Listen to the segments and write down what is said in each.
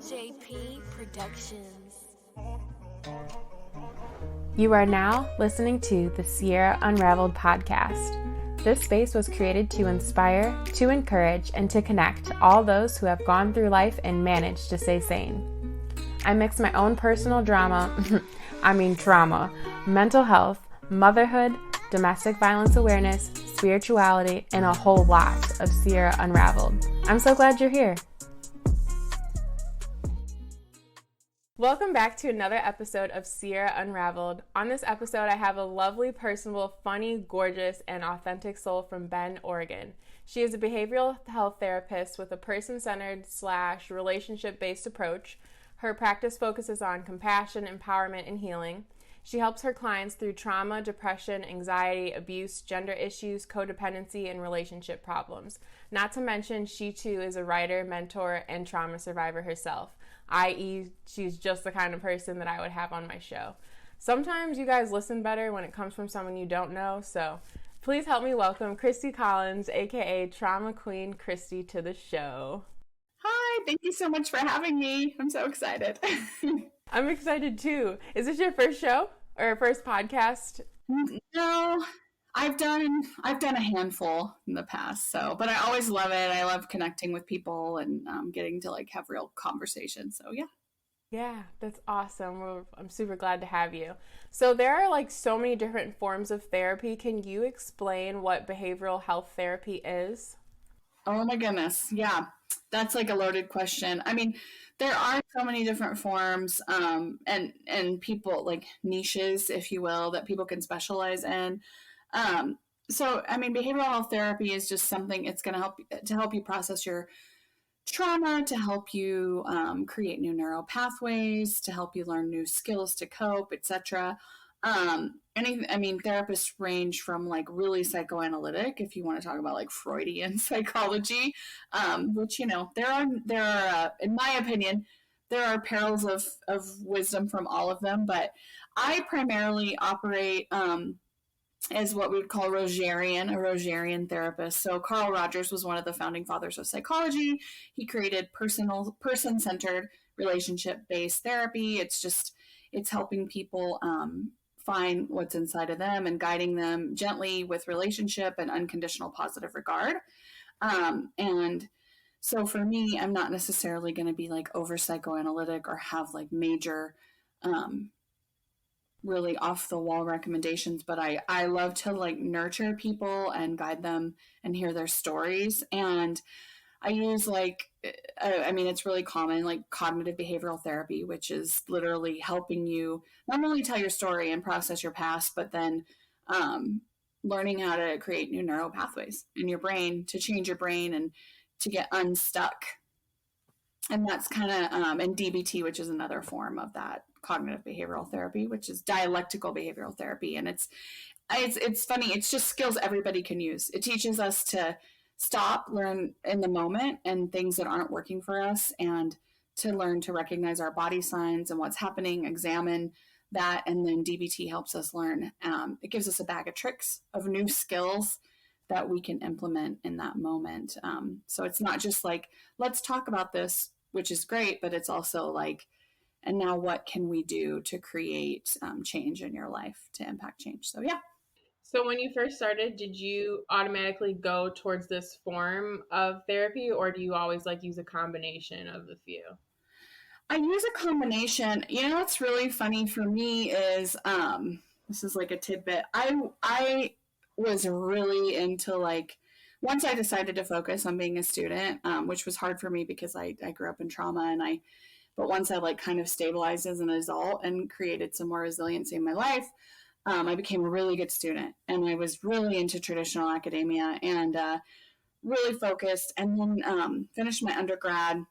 JP Productions. You are now listening to the Sierra Unraveled podcast. This space was created to inspire, to encourage, and to connect all those who have gone through life and managed to stay sane. I mix my own personal trauma, mental health, motherhood, domestic violence awareness, spirituality, and a whole lot of Sierra Unraveled. I'm so glad you're here. Welcome back to another episode of Sierra Unraveled. On this episode, I have a lovely, personable, funny, gorgeous, and authentic soul from Bend, Oregon. She is a behavioral health therapist with a person-centered / relationship-based approach. Her practice focuses on compassion, empowerment, and healing. She helps her clients through trauma, depression, anxiety, abuse, gender issues, codependency, and relationship problems. Not to mention, she too is a writer, mentor, and trauma survivor herself, i.e., she's just the kind of person that I would have on my show. Sometimes you guys listen better when it comes from someone you don't know, so please help me welcome Christy Collins, aka Trauma Queen Christy, to the show. Hi, thank you so much for having me. I'm so excited. I'm excited too. Is this your first show or first podcast? No, I've done a handful in the past, but I always love it. I love connecting with people and getting to have real conversations. So yeah. Yeah, that's awesome. I'm super glad to have you. So there are so many different forms of therapy. Can you explain what behavioral health therapy is? Oh my goodness. Yeah, that's a loaded question. I mean, there are so many different forms and people niches, if you will, that people can specialize in. So, I mean, behavioral health therapy is just something, it's going to help you process your trauma, to help you create new neural pathways, to help you learn new skills to cope, etc. Therapists range from really psychoanalytic, if you want to talk about Freudian psychology, which, there are, in my opinion, there are pearls of wisdom from all of them, but I primarily operate as what we would call a Rogerian therapist. So Carl Rogers was one of the founding fathers of psychology. He created person-centered, relationship-based therapy. It's helping people find what's inside of them and guiding them gently with relationship and unconditional positive regard. And so for me, I'm not necessarily going to be over psychoanalytic or have major, really off the wall recommendations, but I love to nurture people and guide them and hear their stories. And I use it's really common, cognitive behavioral therapy, which is literally helping you not only tell your story and process your past, but then learning how to create new neural pathways in your brain, to change your brain and to get unstuck. And that's kind of, and DBT, which is another form of that cognitive behavioral therapy, which is dialectical behavioral therapy. And it's funny. It's just skills everybody can use. It teaches us to stop, learn in the moment and things that aren't working for us, and to learn to recognize our body signs and what's happening, examine that. And then DBT helps us learn. It gives us a bag of tricks of new skills that we can implement in that moment. So it's not just let's talk about this, which is great, but it's also and now what can we do to create change in your life, to impact change? So yeah. So when you first started, did you automatically go towards this form of therapy, or do you always use a combination of the few? I use a combination. What's really funny for me is, this is a tidbit. I was really into once I decided to focus on being a student, which was hard for me because I grew up in trauma, but once I kind of stabilized as an adult and created some more resiliency in my life, I became a really good student, and I was really into traditional academia and really focused, and then finished my undergrad,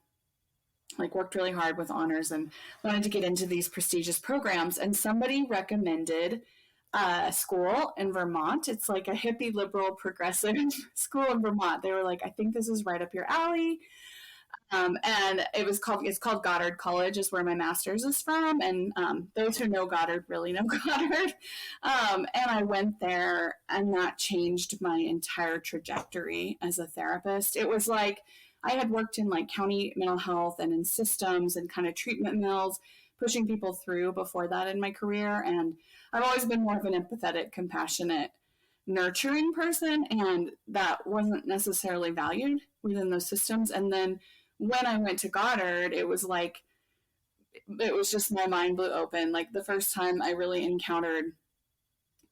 worked really hard with honors and wanted to get into these prestigious programs. And somebody recommended a school in Vermont. It's a hippie, liberal, progressive school in Vermont. They were I think this is right up your alley. And it's called Goddard College, is where my master's is from. And those who know Goddard really know Goddard. And I went there, and that changed my entire trajectory as a therapist. It was I had worked in like county mental health and in systems and kind of treatment mills, pushing people through before that in my career. And I've always been more of an empathetic, compassionate, nurturing person, and that wasn't necessarily valued within those systems. And then when I went to Goddard, it was just my mind blew open. Like the first time I really encountered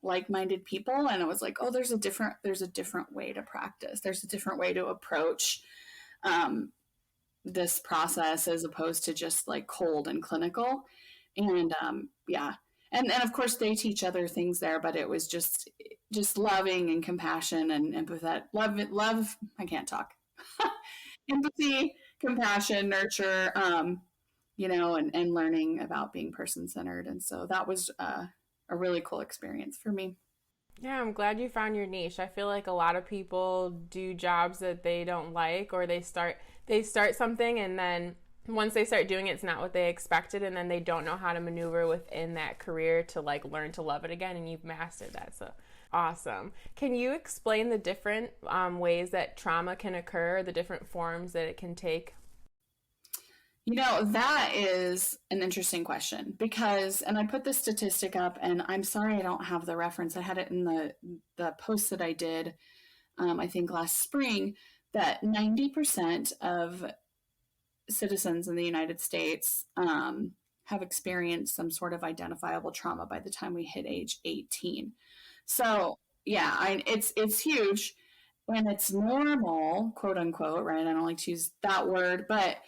like-minded people, and it was like, oh, there's a different way to practice. There's a different way to approach this process as opposed to just like cold and clinical. And yeah. And of course they teach other things there, but it was just loving and compassion and empathetic love. I can't talk. Empathy, compassion, nurture, and learning about being person-centered. And so that was a really cool experience for me. Yeah, I'm glad you found your niche. I feel like a lot of people do jobs that they don't like, or they start something and then once they start doing it, it's not what they expected, and then they don't know how to maneuver within that career to like learn to love it again, and you've mastered that. So awesome. Can you explain the different ways that trauma can occur, the different forms that it can take? That is an interesting question because, and I put this statistic up, and I'm sorry I don't have the reference. I had it in the post that I did, I think last spring, that 90% of citizens in the United States have experienced some sort of identifiable trauma by the time we hit age 18. So yeah, it's huge when it's normal, quote unquote, right? I don't like to use that word, but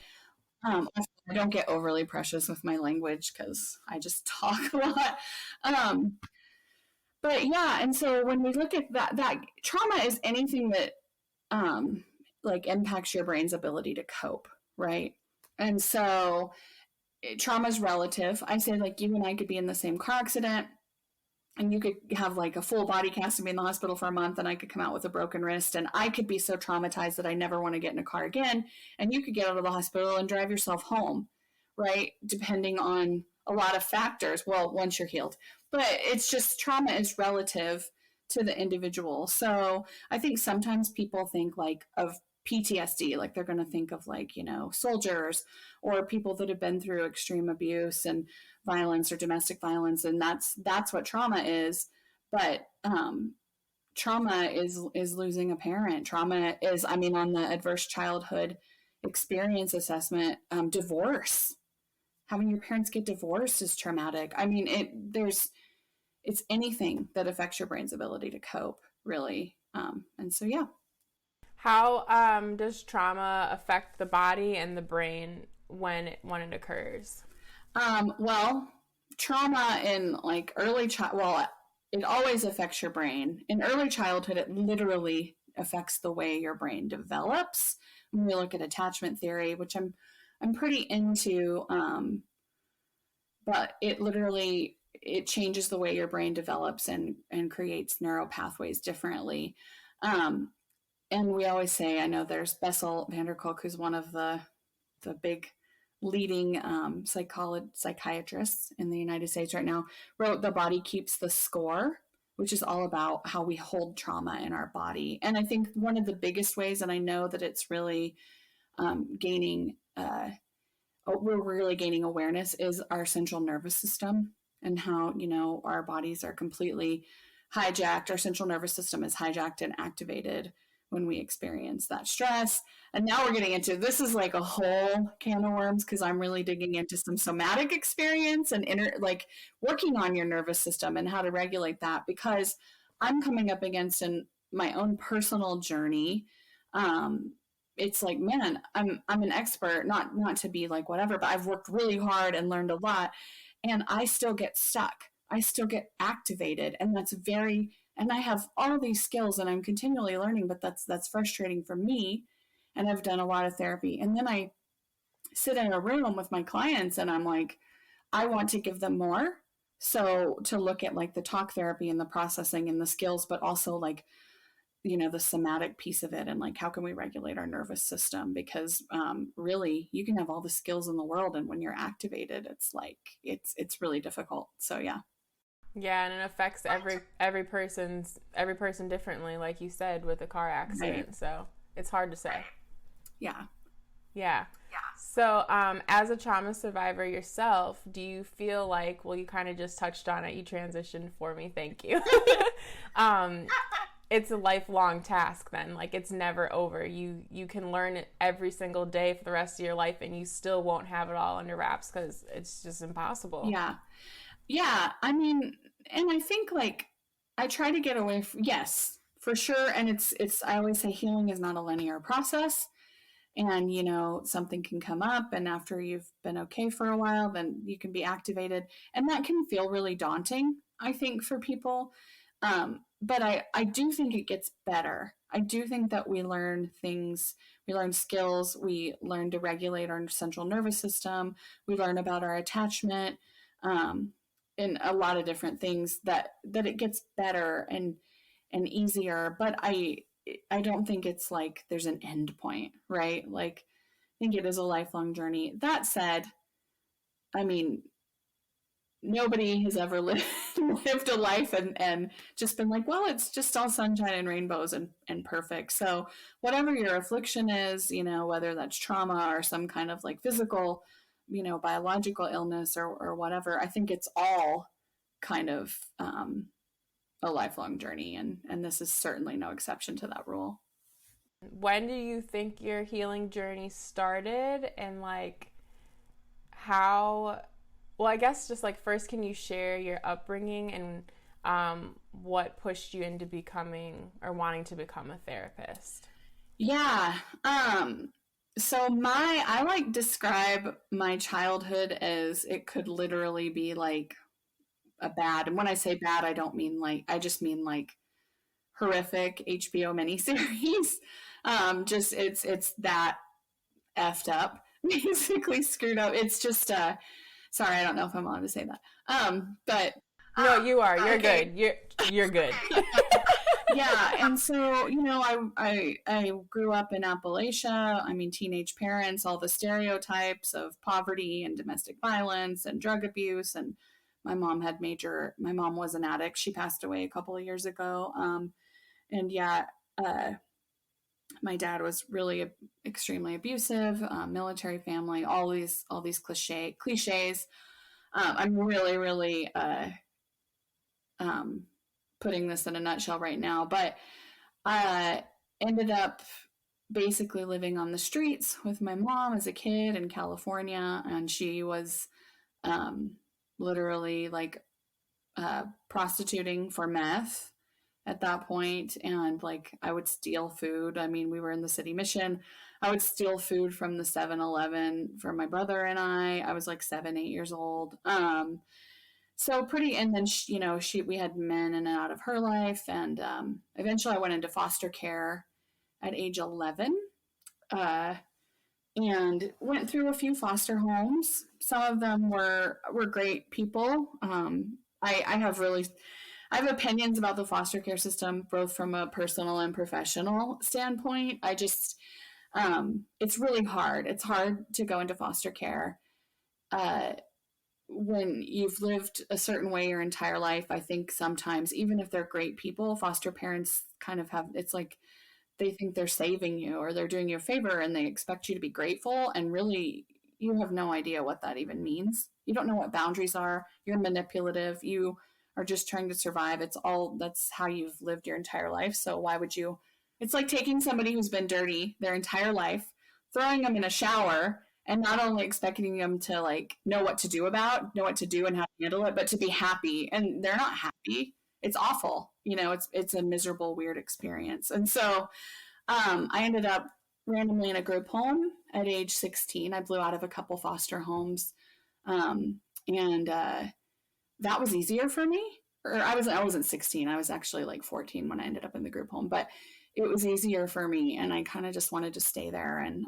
I don't get overly precious with my language because I just talk a lot. But yeah, and so when we look at that trauma is anything that like impacts your brain's ability to cope, right? And so trauma is relative. I say like you and I could be in the same car accident and you could have like a full body cast and be in the hospital for a month, and I could come out with a broken wrist, and I could be so traumatized that I never want to get in a car again. And you could get out of the hospital and drive yourself home, right? Depending on a lot of factors. Well, once you're healed, but it's just trauma is relative to the individual. So I think sometimes people think like of PTSD, like they're going to think of like, soldiers or people that have been through extreme abuse and violence or domestic violence. And that's what trauma is. But trauma is losing a parent. Trauma is, on the adverse childhood experience assessment, divorce. Having your parents get divorced is traumatic. It's anything that affects your brain's ability to cope, really. And so, yeah. How does trauma affect the body and the brain when it occurs? Well, trauma in like it always affects your brain. In early childhood, it literally affects the way your brain develops. When we look at attachment theory, which I'm pretty into, but it changes the way your brain develops and creates neural pathways differently. And we always say, I know there's Bessel van der Kolk, who's one of the big leading psychiatrists in the United States right now, wrote The Body Keeps the Score, which is all about how we hold trauma in our body. And I think one of the biggest ways, and I know that it's really we're really gaining awareness, is our central nervous system and how, our bodies are completely hijacked. Our central nervous system is hijacked and activated when we experience that stress. And now we're getting into, this is like a whole can of worms because I'm really digging into some somatic experience and working on your nervous system and how to regulate that, because I'm coming up against in my own personal journey. It's like, man, I'm an expert, not to be like whatever, but I've worked really hard and learned a lot, and I still get stuck. I still get activated, and and I have all these skills and I'm continually learning, but that's frustrating for me. And I've done a lot of therapy. And then I sit in a room with my clients and I'm like, I want to give them more. So to look at like the talk therapy and the processing and the skills, but also like, the somatic piece of it and like, how can we regulate our nervous system? Because really you can have all the skills in the world, and when you're activated, it's like, it's really difficult. So yeah. Yeah, and it affects every person differently, like you said, with a car accident. Right. So it's hard to say. Yeah. Yeah. So, as a trauma survivor yourself, do you feel like, well, you kind of just touched on it, you transitioned for me, thank you. It's a lifelong task then, like it's never over. You can learn it every single day for the rest of your life and you still won't have it all under wraps because it's just impossible. Yeah. I mean, and I think like I try to get away from, yes, for sure. And it's, I always say healing is not a linear process. And, you know, something can come up, and after you've been okay for a while, then you can be activated. And that can feel really daunting, I think, for people. But I do think it gets better. I do think that we learn things, we learn skills, we learn to regulate our central nervous system, we learn about our attachment, and a lot of different things that it gets better and easier. But I don't think it's like there's an end point, right? Like, I think it is a lifelong journey. That said, I mean, nobody has ever lived a life and just been like, well, it's just all sunshine and rainbows and perfect. So whatever your affliction is, you know, whether that's trauma or some kind of like physical, you know, biological illness or whatever, I think it's all kind of a lifelong journey. And this is certainly no exception to that rule. When do you think your healing journey started, and like how, well, I guess just like first, can you share your upbringing and what pushed you into becoming or wanting to become a therapist? Yeah. So I like describe my childhood as it could literally be like a bad, and when I say bad, I don't mean like, I just mean like horrific HBO miniseries. Just it's that effed up, basically screwed up. It's just sorry, I don't know if I'm allowed to say that. But No, you are. You're okay. good. You're good. Yeah, and so you know, I grew up in Appalachia. I mean, teenage parents, all the stereotypes of poverty and domestic violence and drug abuse, and my mom was an addict. She passed away a couple of years ago. And yeah, my dad was really extremely abusive, military family, all these cliches. I'm really putting this in a nutshell right now, but I ended up basically living on the streets with my mom as a kid in California, and she was literally like prostituting for meth at that point. And like, I would steal food. I mean, we were in the city mission. I would steal food from the 7-Eleven for my brother and I was like 7, 8 years old. So pretty, and then we had men in and out of her life. And eventually I went into foster care at age 11, and went through a few foster homes. Some of them were great people. I have opinions about the foster care system, both from a personal and professional standpoint. I just, it's really hard. It's hard to go into foster care when you've lived a certain way your entire life. I think sometimes, even if they're great people, foster parents kind of have, it's like they think they're saving you or they're doing you a favor, and they expect you to be grateful. And really, you have no idea what that even means. You don't know what boundaries are. You're manipulative. You are just trying to survive. That's how you've lived your entire life. So why would you? It's like taking somebody who's been dirty their entire life, throwing them in a shower, and not only expecting them to like know what to do and how to handle it, but to be happy. And they're not happy. It's awful. You know, it's a miserable, weird experience. And so I ended up randomly in a group home at age 16. I blew out of a couple foster homes. And that was easier for me. Or I wasn't 16. I was actually like 14 when I ended up in the group home, but it was easier for me. And I kind of just wanted to stay there. And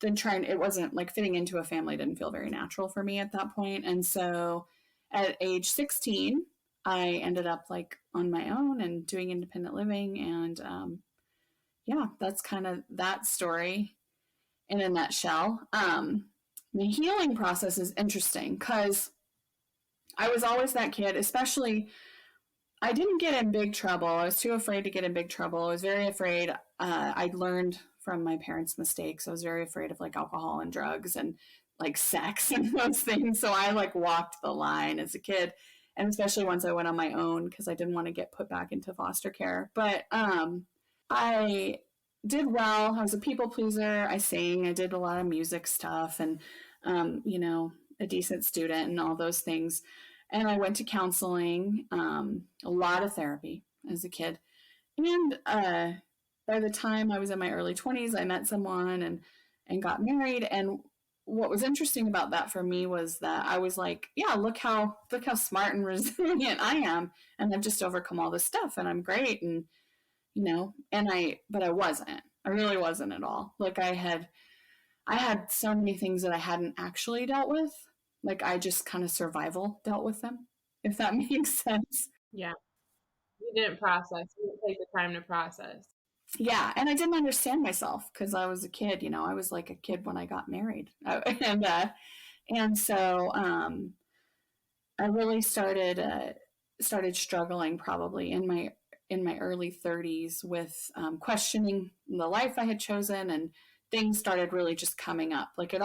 then it wasn't like fitting into a family didn't feel very natural for me at that point. And so at age 16, I ended up like on my own and doing independent living. And yeah, that's kind of that story in a nutshell. The healing process is interesting because I was always that kid, especially I didn't get in big trouble. I was too afraid to get in big trouble. I was very afraid. I learned from my parents' mistakes. I was very afraid of like alcohol and drugs and like sex and those things. So I like walked the line as a kid, and especially once I went on my own because I didn't want to get put back into foster care. But I did well. I was a people pleaser. I sang. I did a lot of music stuff, and you know, a decent student and all those things. And I went to counseling, a lot of therapy as a kid. And by the time I was in my early 20s, I met someone and got married. And what was interesting about that for me was that I was like, yeah, look how smart and resilient I am. And I've just overcome all this stuff and I'm great. And, you know, but I wasn't. I really wasn't at all. Like I had so many things that I hadn't actually dealt with. Like I just kind of survival dealt with them, if that makes sense. Yeah. You didn't process. You didn't take the time to process. Yeah. And I didn't understand myself because I was a kid, you know, I was like a kid when I got married. And so I really started struggling probably in my early 30s with questioning the life I had chosen, and things started really just coming up. Like it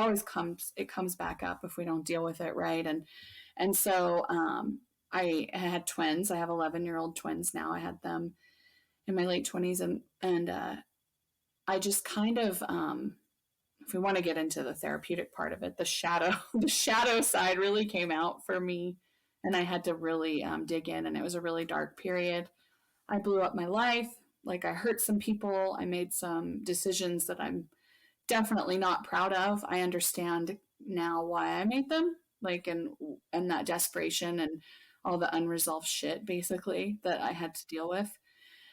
comes back up if we don't deal with it, right? And so I had twins. I have 11-year-old twins now. I had them in my late 20s, and I just kind of if we want to get into the therapeutic part of it, the shadow side really came out for me, and I had to really dig in, and it was a really dark period. I blew up my life. Like I hurt some people. I made some decisions that I'm definitely not proud of. I understand now why I made them, like, and that desperation and all the unresolved shit basically that I had to deal with.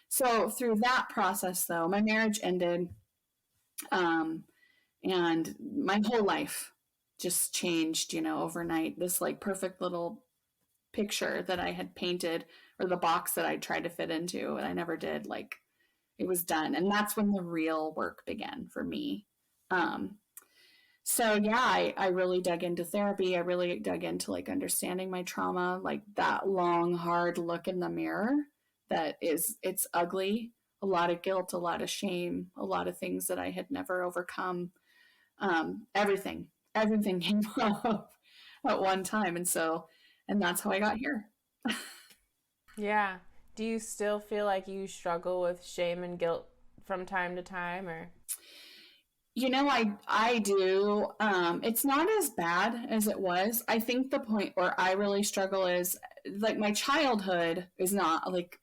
So through that process though, my marriage ended, and my whole life just changed, you know, overnight. This like perfect little picture that I had painted, or the box that I tried to fit into and I never did, like it was done. And that's when the real work began for me. So yeah, I really dug into therapy. I really dug into like understanding my trauma, like that long, hard look in the mirror it's ugly, a lot of guilt, a lot of shame, a lot of things that I had never overcome. Everything came up at one time. And that's how I got here. Yeah. Do you still feel like you struggle with shame and guilt from time to time, or? You know, I do. It's not as bad as it was. I think the point where I really struggle is like my childhood is not like,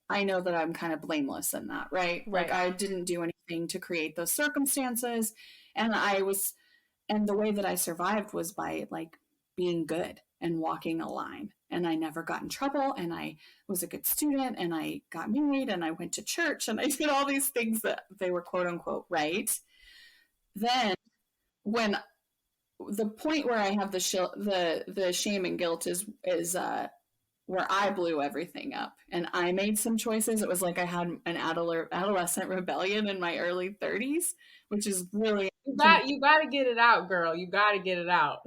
I know that I'm kind of blameless in that, right? Like I didn't do anything to create those circumstances. And the way that I survived was by like being good and walking a line. And I never got in trouble, and I was a good student, and I got married, and I went to church, and I did all these things that they were quote unquote right. Then when the point where I have the shame and guilt is where I blew everything up and I made some choices. It was like I had an adolescent rebellion in my early 30s, which is really you got to get it out, girl. You got to get it out.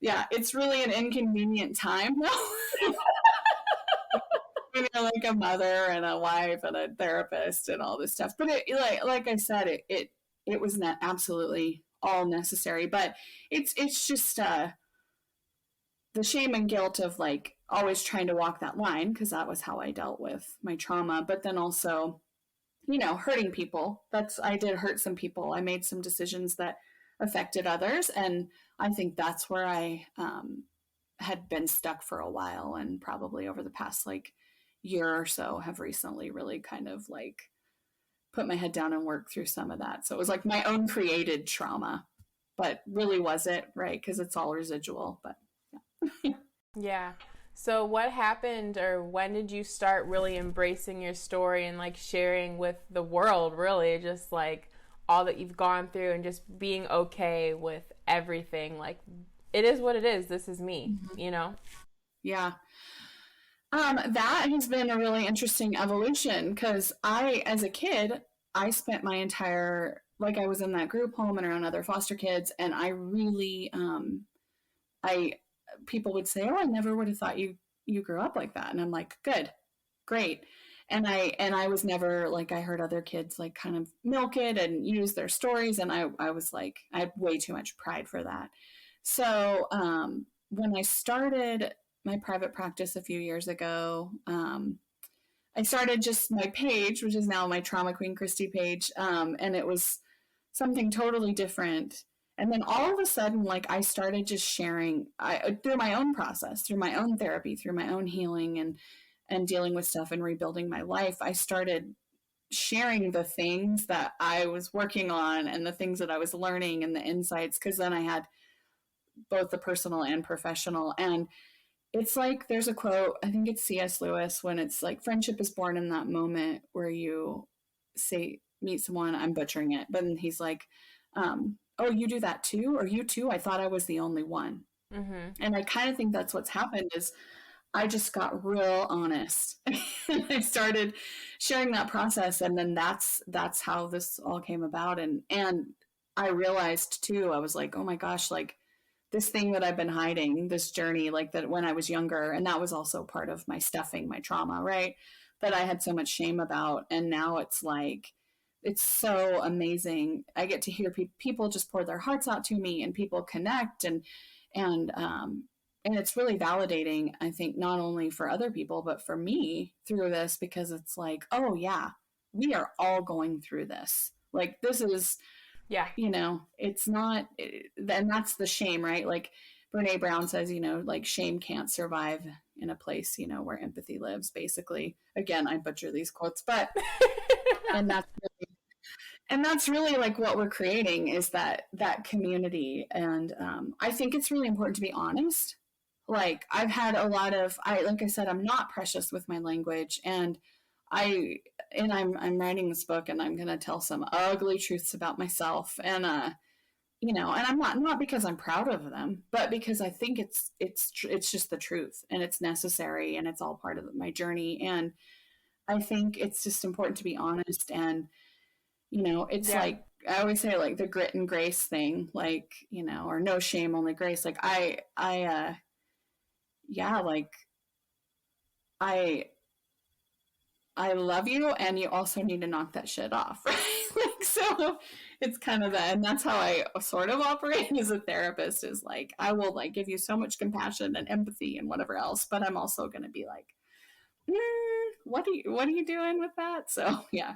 Yeah, it's really an inconvenient time though. When you're like a mother and a wife and a therapist and all this stuff. But it, like I said, it was not absolutely all necessary. But it's just the shame and guilt of like always trying to walk that line, because that was how I dealt with my trauma. But then also, you know, hurting people. I did hurt some people. I made some decisions that affected others, and I think that's where I had been stuck for a while, and probably over the past like year or so have recently really kind of like put my head down and worked through some of that. So it was like my own created trauma, but really was it, right? Because it's all residual. But yeah. Yeah. So what happened, or when did you start really embracing your story and like sharing with the world, really just like all that you've gone through and just being okay with everything? Like, it is what it is. This is me, you know? Yeah. That has been a really interesting evolution, because as a kid, I spent my entire, like I was in that group home and around other foster kids. And I really, people would say, oh, I never would have thought you grew up like that. And I'm like, good, great. And I was never like, I heard other kids like kind of milk it and use their stories, and I was like, I had way too much pride for that. So when I started my private practice a few years ago, I started just my page, which is now my Trauma Queen Christy page, and it was something totally different. And then all of a sudden, like, I started just sharing through my own process, through my own therapy, through my own healing, and dealing with stuff and rebuilding my life. I started sharing the things that I was working on and the things that I was learning and the insights, because then I had both the personal and professional. And it's like, there's a quote, I think it's C.S. Lewis, when it's like, friendship is born in that moment where you say, meet someone, I'm butchering it, but then he's like, oh, you do that too? Or you too? I thought I was the only one. Mm-hmm. And I kind of think that's what's happened is I just got real honest. I started sharing that process. And then that's how this all came about. And I realized too, I was like, oh my gosh, like, this thing that I've been hiding, this journey, like that when I was younger, and that was also part of my stuffing, my trauma, right? That I had so much shame about. And now it's like, it's so amazing. I get to hear people just pour their hearts out to me, and people connect, and it's really validating, I think, not only for other people, but for me through this, because it's like, oh yeah, we are all going through this. Like, this is, yeah, it's not, and that's the shame, right? Like Brene Brown says, like, shame can't survive in a place, where empathy lives, basically. Again, I butcher these quotes, but, and that's really like what we're creating, is that community. And I think it's really important to be honest. Like, I've had a lot of, like I said, I'm not precious with my language, and I'm writing this book, and I'm going to tell some ugly truths about myself. And, and I'm not because I'm proud of them, but because I think it's just the truth, and it's necessary, and it's all part of my journey. And I think it's just important to be honest. And, it's like, I always say, like, the grit and grace thing, like, or no shame, only grace. Like, like, I love you, and you also need to knock that shit off, right? Like, so it's kind of that, and that's how I sort of operate as a therapist, is like, I will like give you so much compassion and empathy and whatever else, but I'm also going to be like, what are you doing with that? So yeah,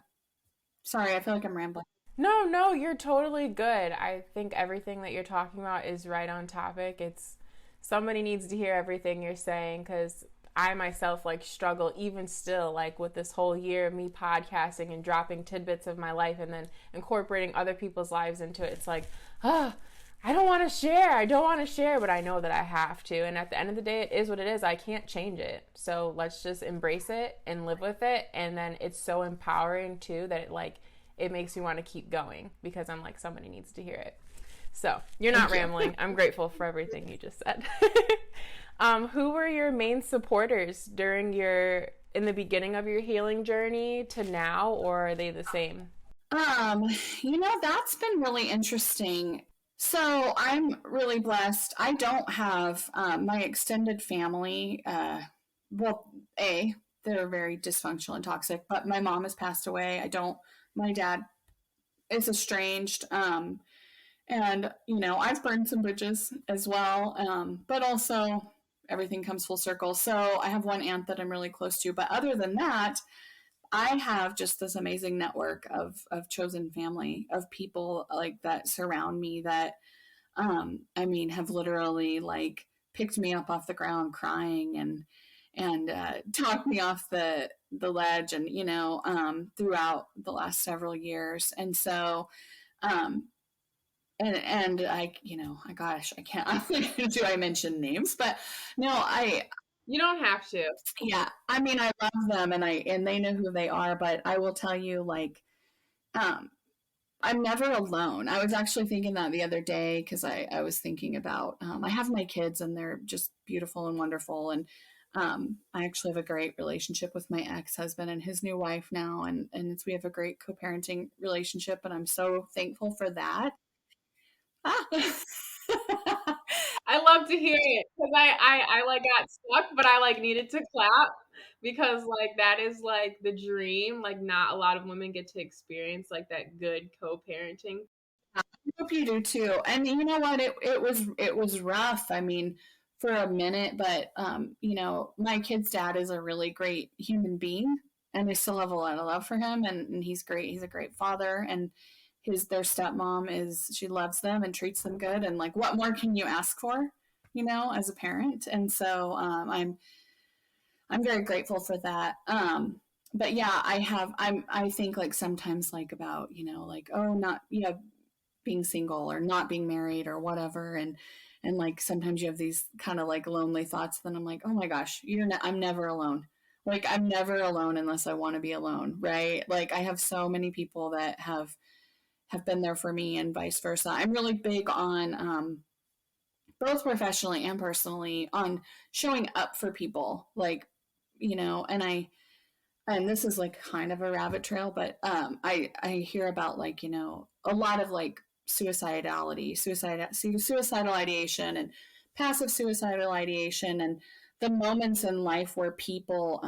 sorry, I feel like I'm rambling. No, you're totally good. I think everything that you're talking about is right on topic. It's, somebody needs to hear everything you're saying, because I myself like struggle even still, like with this whole year of me podcasting and dropping tidbits of my life and then incorporating other people's lives into it. It's like, I don't want to share, but I know that I have to. And at the end of the day, it is what it is. I can't change it. So let's just embrace it and live with it. And then it's so empowering too, that it makes me want to keep going, because I'm like, somebody needs to hear it. So you're not rambling. I'm grateful for everything you just said. Who were your main supporters in the beginning of your healing journey to now, or are they the same? That's been really interesting. So I'm really blessed. I don't have my extended family. They're very dysfunctional and toxic, but my mom has passed away. My dad is estranged. And, I've burned some bridges as well. But also everything comes full circle. So I have one aunt that I'm really close to, but other than that, I have just this amazing network of chosen family, of people like that surround me that, have literally like picked me up off the ground crying and talked me off the ledge, and, throughout the last several years. And so, and I, gosh, I can't, do I mention names? But no, you don't have to. Yeah. I love them, and they know who they are, but I will tell you, like, I'm never alone. I was actually thinking that the other day, because I was thinking about, I have my kids, and they're just beautiful and wonderful. And I actually have a great relationship with my ex-husband and his new wife now. And we have a great co-parenting relationship, and I'm so thankful for that. I love to hear it, because I got stuck, but I needed to clap. because like that is like the dream. Like not a lot of women get to experience like that good co-parenting. I hope you do too. And you know what? It was rough. I mean, for a minute, but my kid's dad is a really great human being, and I still have a lot of love for him, and he's great. He's a great father, and their stepmom is she loves them and treats them good, and like what more can you ask for, as a parent? And so I'm very grateful for that. But yeah, I think like sometimes like about, like, oh, not, being single or not being married or whatever. And like, sometimes you have these kind of like lonely thoughts. Then I'm like, oh my gosh, I'm never alone. Like I'm never alone unless I want to be alone. Right. Like I have so many people that have been there for me and vice versa. I'm really big on, both professionally and personally on showing up for people. Like, and this is like kind of a rabbit trail, but I hear about like, a lot of like suicidal ideation and passive suicidal ideation, and the moments in life where people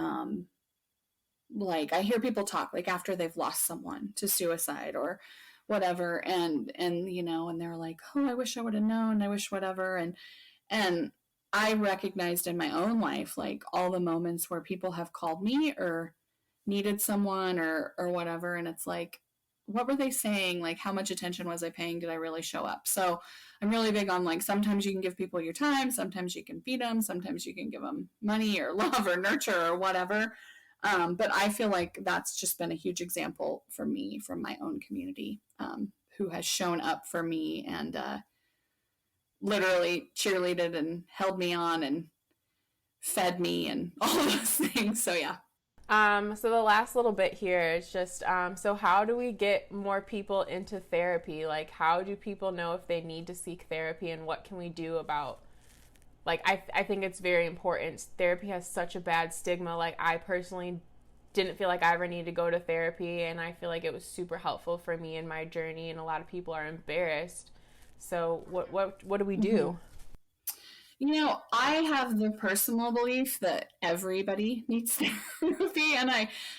like I hear people talk like after they've lost someone to suicide or whatever, and they're like, oh, I wish I would have known, I wish whatever. And I recognized in my own life like all the moments where people have called me or needed someone or whatever, and it's like, what were they saying? Like, how much attention was I paying? Did I really show up? So I'm really big on like, sometimes you can give people your time, sometimes you can feed them, sometimes you can give them money or love or nurture or whatever. But I feel like that's just been a huge example for me from my own community, who has shown up for me and literally cheerleaded and held me on and fed me and all those things. So yeah. So the last little bit here is just, so how do we get more people into therapy? Like, how do people know if they need to seek therapy, and what can we do about, like, I think it's very important. Therapy has such a bad stigma. Like, I personally didn't feel like I ever needed to go to therapy, and I feel like it was super helpful for me in my journey, and a lot of people are embarrassed. So what do we do? I have the personal belief that everybody needs therapy, and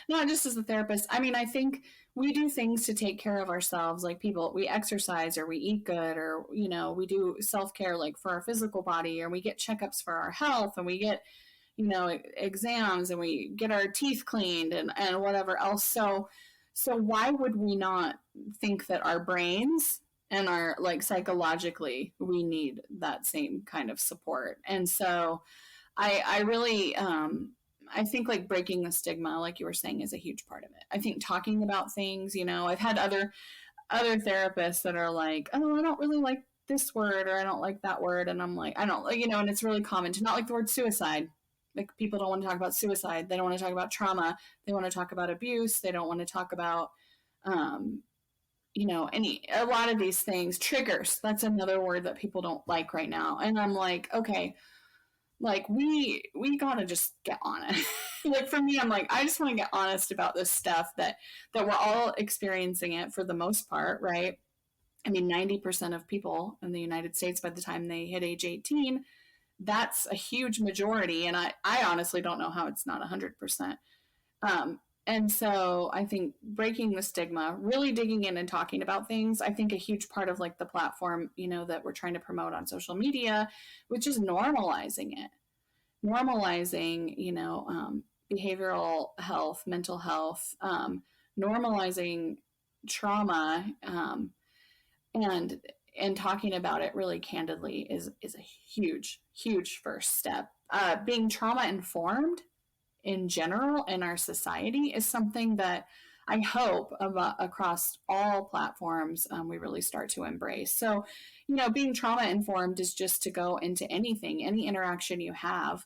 not just as a therapist. I mean, I think we do things to take care of ourselves. Like we exercise or we eat good, or, we do self-care, like for our physical body, or we get checkups for our health, and we get, exams, and we get our teeth cleaned and whatever else. So why would we not think that our brains and are like psychologically we need that same kind of support? And so I really I think like breaking the stigma, like you were saying, is a huge part of it. I think talking about things, I've had other therapists that are like, oh, I don't really like this word, or I don't like that word, and I'm like, I don't, and it's really common to not like the word suicide. Like people don't want to talk about suicide, they don't want to talk about trauma, they want to talk about abuse, they don't want to talk about a lot of these things. Triggers, that's another word that people don't like right now. And I'm like, okay, like we gotta just get honest. Like for me, I'm like, I just want to get honest about this stuff that we're all experiencing it for the most part, right? I mean, 90% of people in the United States, by the time they hit age 18, that's a huge majority. And I honestly don't know how it's not 100%. And so I think breaking the stigma, really digging in and talking about things, I think a huge part of like the platform, that we're trying to promote on social media, which is normalizing it, behavioral health, mental health, normalizing trauma, and talking about it really candidly is a huge, huge first step. Being trauma informed in general in our society is something that I hope across all platforms we really start to embrace. So, being trauma informed is just to go into anything, any interaction you have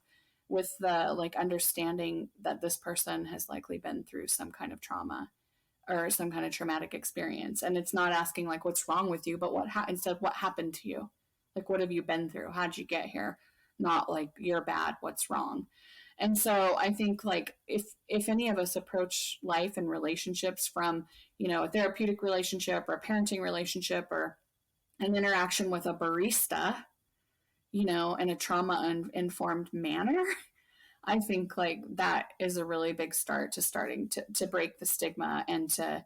with the like understanding that this person has likely been through some kind of trauma or some kind of traumatic experience. And it's not asking like, what's wrong with you, but instead, what happened to you? Like, what have you been through? How'd you get here? Not like, you're bad, what's wrong? And so I think like if any of us approach life and relationships from, a therapeutic relationship or a parenting relationship or an interaction with a barista, in a trauma informed manner, I think like that is a really big start to starting to break the stigma and to,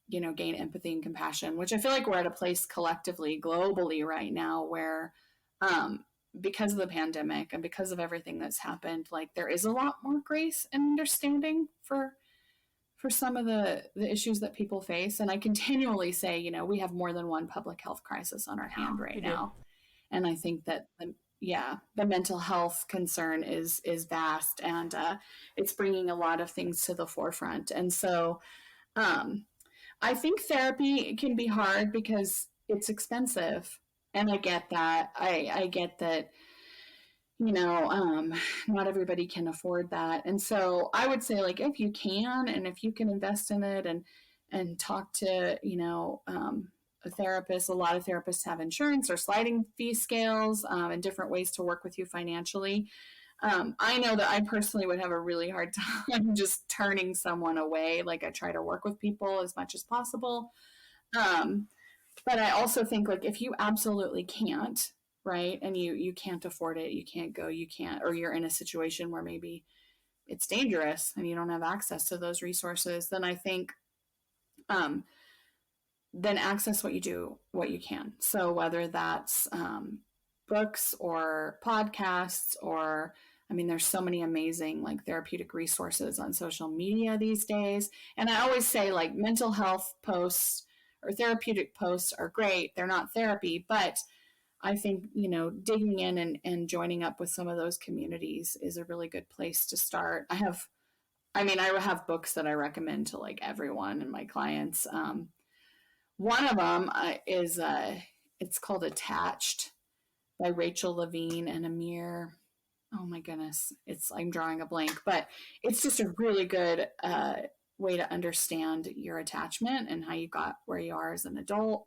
gain empathy and compassion, which I feel like we're at a place collectively, globally right now where, because of the pandemic and because of everything that's happened, like there is a lot more grace and understanding for some of the issues that people face. And I continually say, we have more than one public health crisis on our hand right now. And I think that, the mental health concern is vast, and it's bringing a lot of things to the forefront. And so I think therapy can be hard because it's expensive. And I get that. I get that, not everybody can afford that. And so I would say, like, if you can, and if you can invest in it and talk to, a therapist, a lot of therapists have insurance or sliding fee scales and different ways to work with you financially. I know that I personally would have a really hard time just turning someone away. Like, I try to work with people as much as possible. But I also think, like, if you absolutely can't, right, and you can't afford it, you can't go, you can't, or you're in a situation where maybe it's dangerous and you don't have access to those resources, then I think then access what you can. So whether that's books or podcasts, or there's so many amazing like therapeutic resources on social media these days. And I always say, like, mental health posts or therapeutic posts are great. They're not therapy, but I think, digging in and joining up with some of those communities is a really good place to start. I have books that I recommend to like everyone and my clients. One of them is it's called Attached by Rachel Levine and Amir. Oh my goodness, I'm drawing a blank, but it's just a really good way to understand your attachment and how you got where you are as an adult,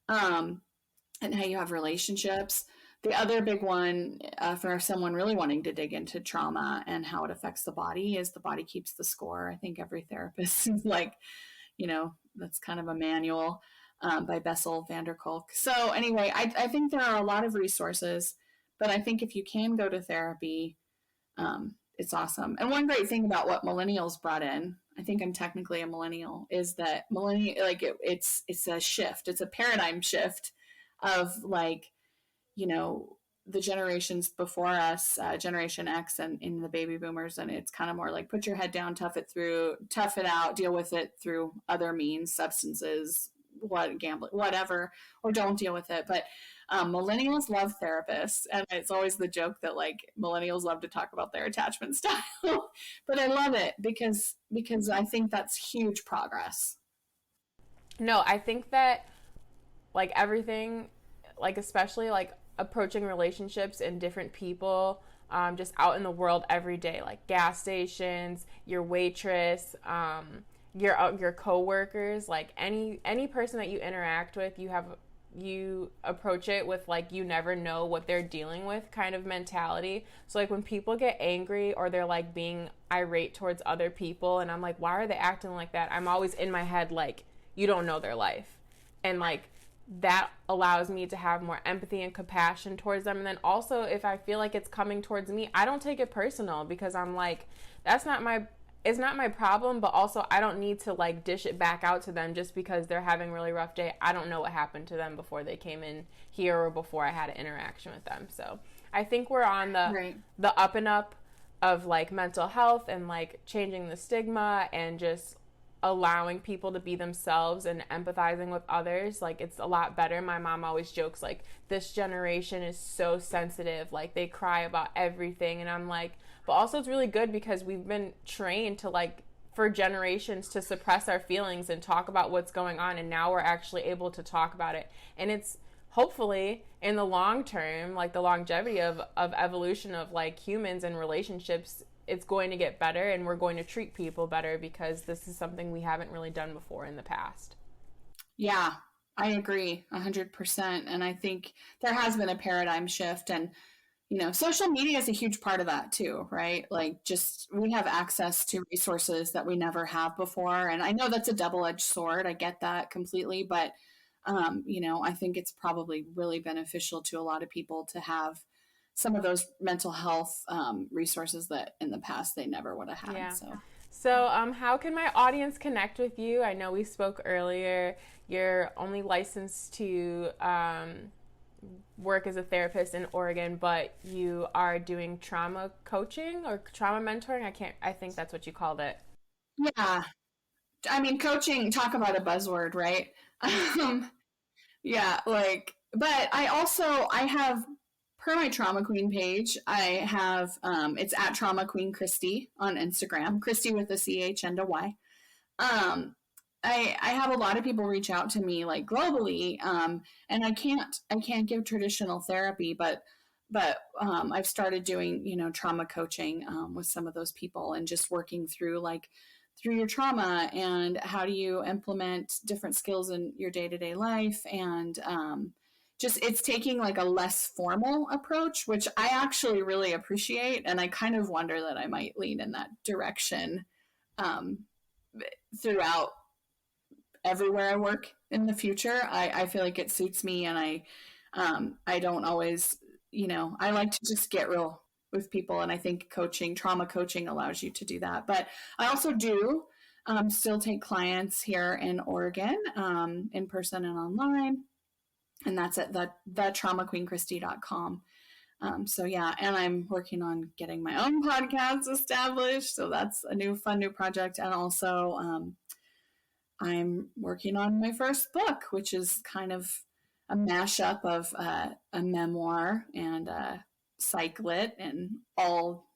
and how you have relationships. The other big one for someone really wanting to dig into trauma and how it affects the body is The Body Keeps the Score. I think every therapist is like, that's kind of a manual by Bessel van der Kolk. So anyway, I think there are a lot of resources, but I think if you can go to therapy, it's awesome. And one great thing about what millennials brought in, I think I'm technically a millennial, is that it's a shift. It's a paradigm shift of like, the generations before us, Generation X and in the baby boomers. And it's kind of more like, put your head down, tough it out, deal with it through other means, substances, gambling, whatever, or don't deal with it. But millennials love therapists. And it's always the joke that like millennials love to talk about their attachment style, but I love it because I think that's huge progress. No, I think that like everything, like especially like approaching relationships and different people just out in the world every day, like gas stations, your waitress, your coworkers, like any person that you interact with, you approach it with like, you never know what they're dealing with kind of mentality. So like when people get angry or they're like being irate towards other people and I'm like, why are they acting like that? I'm always in my head like, you don't know their life. And like that allows me to have more empathy and compassion towards them. And then also if I feel like it's coming towards me, I don't take it personal because I'm like, it's not my problem, but also I don't need to like dish it back out to them just because they're having a really rough day. I don't know what happened to them before they came in here or before I had an interaction with them. So I think we're on the up and up of like mental health and like changing the stigma and just allowing people to be themselves and empathizing with others. Like it's a lot better. My mom always jokes like, this generation is so sensitive, like they cry about everything. And I'm like, but also it's really good because we've been trained to like for generations to suppress our feelings and talk about what's going on, and now we're actually able to talk about it. And it's hopefully in the long term, like the longevity of evolution of like humans and relationships, it's going to get better and we're going to treat people better because this is something we haven't really done before in the past. Yeah, I agree 100%. And I think there has been a paradigm shift, and, social media is a huge part of that too, right? Like just, we have access to resources that we never have before. And I know that's a double-edged sword. I get that completely. But, I think it's probably really beneficial to a lot of people to have some of those mental health resources that in the past they never would have had. Yeah. So how can my audience connect with you? I know we spoke earlier. You're only licensed to work as a therapist in Oregon, but you are doing trauma coaching or trauma mentoring. I think that's what you called it. Yeah. I mean, coaching, talk about a buzzword, right? Yeah, like, but I have, per my Trauma Queen page, I have, it's at Trauma Queen Christy on Instagram, Christy with a CH and a Y. Um, I have a lot of people reach out to me like globally, and I can't give traditional therapy, but I've started doing, trauma coaching, with some of those people and just working through your trauma and how do you implement different skills in your day-to-day life. And just it's taking like a less formal approach, which I actually really appreciate. And I kind of wonder that I might lean in that direction throughout everywhere I work in the future. I feel like it suits me, and I don't always, I like to just get real with people, and I think trauma coaching allows you to do that. But I also do still take clients here in Oregon, in person and online, and that's at the traumaqueenchristy.com. So yeah, and I'm working on getting my own podcast established, so that's a fun new project. And also I'm working on my first book, which is kind of a mashup of a memoir and psych lit and all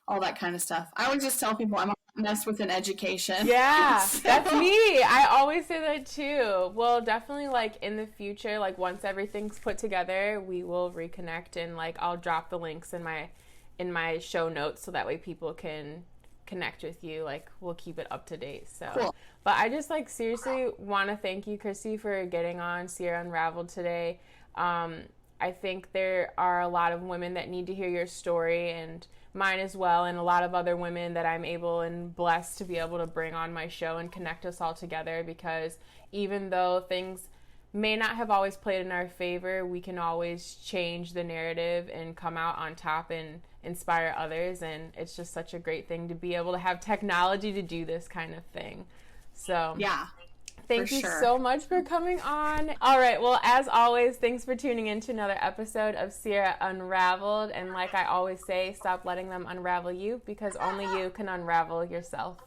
that kind of stuff. I always just tell people I'm a mess with an education. Yeah, so. That's me. I always say that too. Well, definitely like in the future, like once everything's put together, we will reconnect, and like I'll drop the links in my show notes so that way people can connect with you. Like we'll keep it up to date. So cool. But I just like seriously want to thank you, Christy, for getting on Sierra Unraveled today. I think there are a lot of women that need to hear your story, and mine as well, and a lot of other women that I'm able and blessed to be able to bring on my show and connect us all together, because even though things may not have always played in our favor, we can always change the narrative and come out on top and inspire others. And it's just such a great thing to be able to have technology to do this kind of thing. So yeah. Thank you so much for coming on. All right. Well, as always, thanks for tuning in to another episode of Sierra Unraveled. And like I always say, stop letting them unravel you, because only you can unravel yourself.